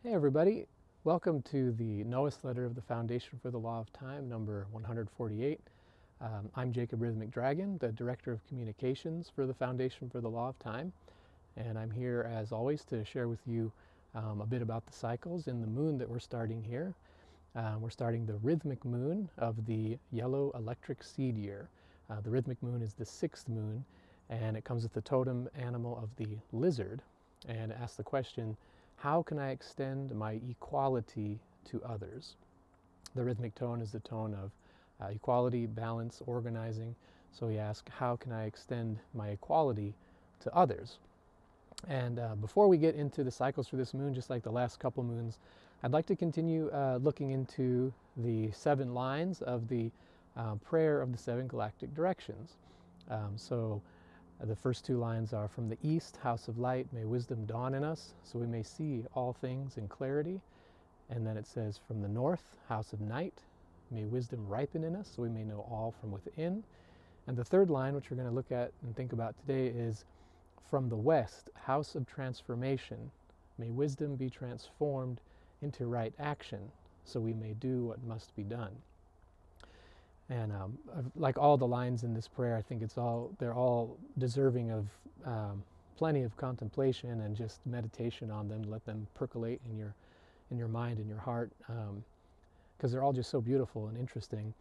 Hey everybody, welcome to the Noos-letter of the Foundation for the Law of Time, number 148. I'm Jacob Rhythmic Dragon, the Director of Communications for the Foundation for the Law of Time, and I'm here as always to share with you a bit about the cycles in the moon that we're starting here. We're starting the rhythmic moon of the yellow electric seed year. The rhythmic moon is the sixth moon, and it comes with the totem animal of the lizard, and it asks the question, how can I extend my equality to others? The rhythmic tone is the tone of equality, balance, organizing. So we ask, how can I extend my equality to others? And before we get into the cycles for this moon, just like the last couple moons, I'd like to continue looking into the 7 lines of the prayer of the 7 galactic directions. The first 2 lines are, from the east, house of light, may wisdom dawn in us, so we may see all things in clarity. And then it says, from the north, house of night, may wisdom ripen in us, so we may know all from within. And the 3rd line, which we're going to look at and think about today, is, from the west, house of transformation, may wisdom be transformed into right action, so we may do what must be done. And like all the lines in this prayer, I think they're all deserving of plenty of contemplation and just meditation on them. Let them percolate in your mind and your heart, because they're all just so beautiful and interesting.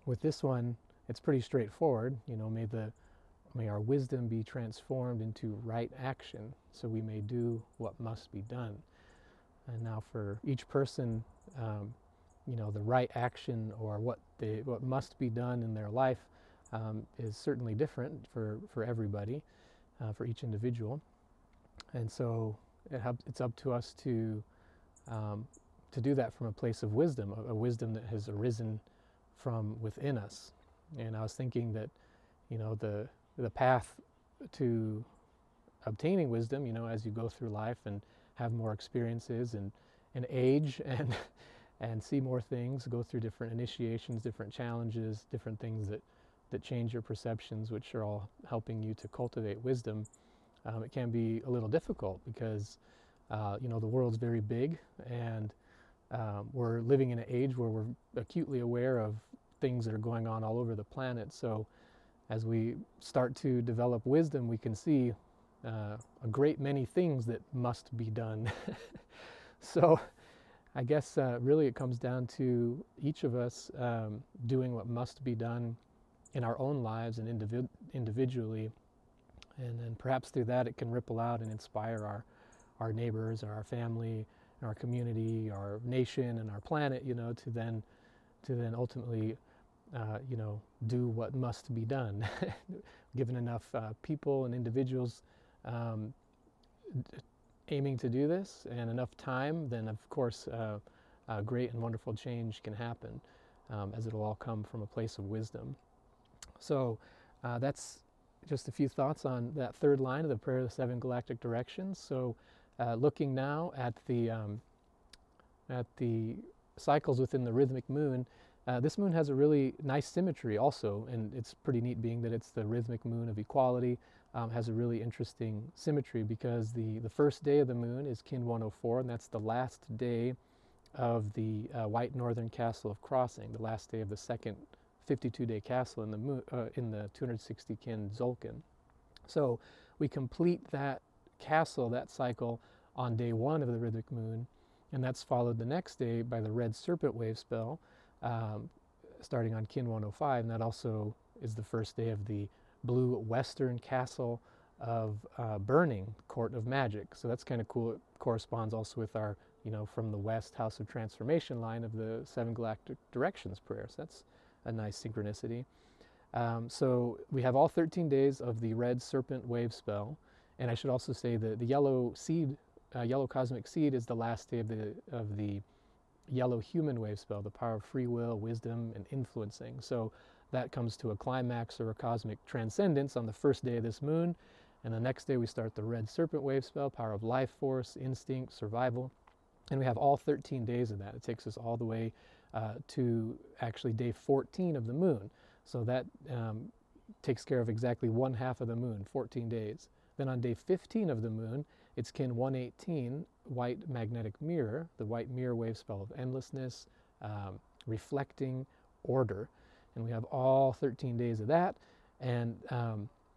With this one, it's pretty straightforward. You know, may our wisdom be transformed into right action, so we may do what must be done. And now for each person, you know, the right action or what must be done in their life is certainly different for everybody, for each individual. And so it's up to us to do that from a place of wisdom, a wisdom that has arisen from within us. And I was thinking that, you know, the path to obtaining wisdom, you know, as you go through life and have more experiences and age and see more things, go through different initiations, different challenges, different things that change your perceptions, which are all helping you to cultivate wisdom. It can be a little difficult because, you know, the world's very big, and we're living in an age where we're acutely aware of things that are going on all over the planet. So as we start to develop wisdom, we can see a great many things that must be done. So I guess really it comes down to each of us doing what must be done in our own lives and individually, and then perhaps through that it can ripple out and inspire our neighbors, or our family, our community, our nation, and our planet, you know, to then ultimately you know, do what must be done. Given enough people and individuals aiming to do this and enough time, then of course a great and wonderful change can happen, as it'll all come from a place of wisdom. So that's just a few thoughts on that 3rd line of the prayer of the 7 galactic directions. So looking now at the cycles within the rhythmic moon, this moon has a really nice symmetry also, and it's pretty neat being that it's the rhythmic moon of equality. Has a really interesting symmetry because the first day of the moon is Kin 104, and that's the last day of the White Northern Castle of Crossing, the last day of the second 52-day castle in the 260 Kin Zolkin. So we complete that castle, that cycle, on day 1 of the rhythmic moon, and that's followed the next day by the red serpent wave spell, starting on Kin 105, and that also is the first day of the blue western castle of burning, court of magic. So that's kind of cool. It corresponds also with our, you know, from the west, house of transformation line of the 7 galactic directions prayer. So that's a nice synchronicity. So we have all 13 days of the red serpent wave spell, and I should also say that the yellow seed, yellow cosmic seed, is the last day of the yellow human wave spell, the power of free will, wisdom, and influencing. So that comes to a climax or a cosmic transcendence on the first day of this moon, and the next day we start the red serpent wave spell, power of life force, instinct, survival, and we have all 13 days of that. It takes us all the way to actually day 14 of the moon. So that takes care of exactly 1/2 of the moon, 14 days. Then on day 15 of the moon, it's Kin 118, white magnetic mirror, the white mirror wave spell of endlessness, reflecting, order. And we have all 13 days of that. And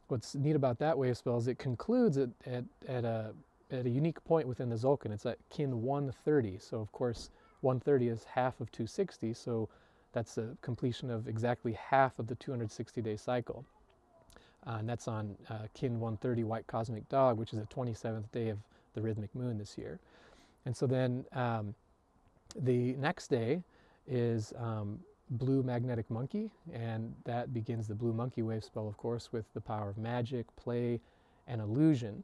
what's neat about that wave spell is it concludes at a unique point within the Tzolk'in. It's at kin 130. So of course 130 is half of 260, so that's the completion of exactly half of the 260-day cycle. And that's on kin 130 white cosmic dog, which is the 27th day of the rhythmic moon this year. And so then the next day is blue magnetic monkey, and that begins the blue monkey wave spell, of course, with the power of magic, play, and illusion.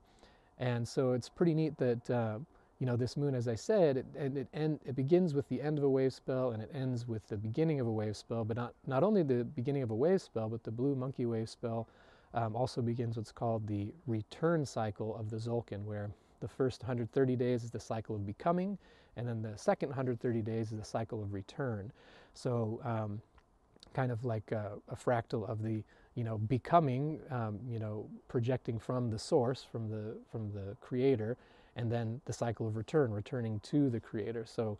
And so it's pretty neat that you know, this moon, as I said, it begins with the end of a wave spell and it ends with the beginning of a wave spell, but not only the beginning of a wave spell, but the blue monkey wave spell also begins what's called the return cycle of the Tzolk'in, where the first 130 days is the cycle of becoming, and then the second 130 days is the cycle of return. So kind of like a fractal of the, you know, becoming, you know, projecting from the source, from the creator, and then the cycle of return, returning to the creator. So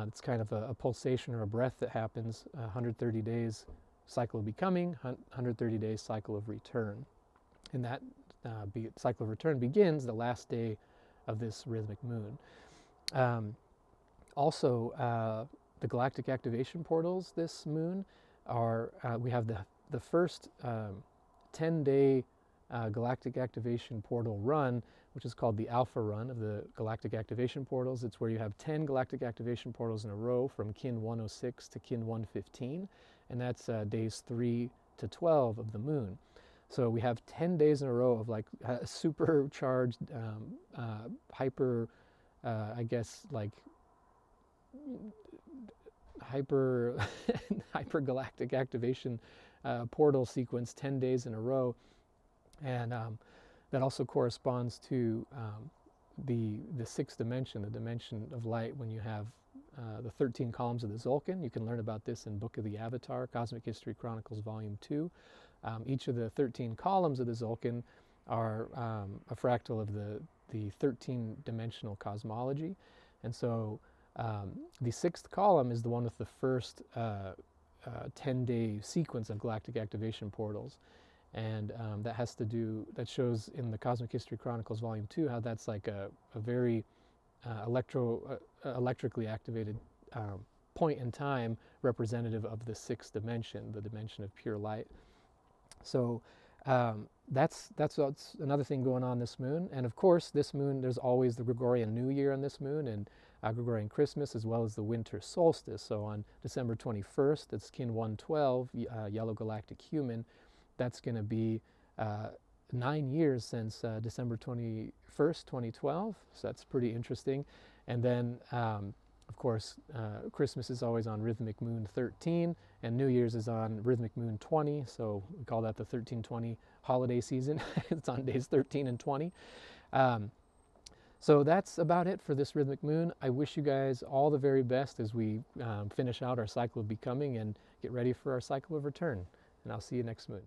it's kind of a pulsation or a breath that happens, 130 days cycle of becoming, 130 days cycle of return. And that cycle of return begins the last day of this rhythmic moon. Also, the galactic activation portals this moon are, we have the first 10-day galactic activation portal run, which is called the Alpha Run of the galactic activation portals. It's where you have 10 galactic activation portals in a row from kin 106 to kin 115, and that's days 3 to 12 of the moon. So we have 10 days in a row of like supercharged, hyper, I guess like hyper galactic activation portal sequence, 10 days in a row. And that also corresponds to the sixth dimension, the dimension of light, when you have the 13 columns of the Tzolk'in. You can learn about this in Book of the Avatar, Cosmic History Chronicles Volume 2. Each of the 13 columns of the Tzolk'in are a fractal of the 13-dimensional cosmology. And so the sixth column is the one with the first 10-day sequence of galactic activation portals. And that shows in the Cosmic History Chronicles Volume 2 how that's like a very electrically activated point in time representative of the sixth dimension, the dimension of pure light. So that's another thing going on this moon. And of course, this moon, there's always the Gregorian New Year on this moon, and Gregorian Christmas, as well as the winter solstice. So on December 21st, it's kin 112, yellow galactic human. That's going to be 9 years since December 21st, 2012. So that's pretty interesting. And then, of course, Christmas is always on rhythmic moon 13, and New Year's is on rhythmic moon 20. So we call that the 1320 holiday season. It's on days 13 and 20. So that's about it for this rhythmic moon. I wish you guys all the very best as we finish out our cycle of becoming and get ready for our cycle of return. And I'll see you next moon.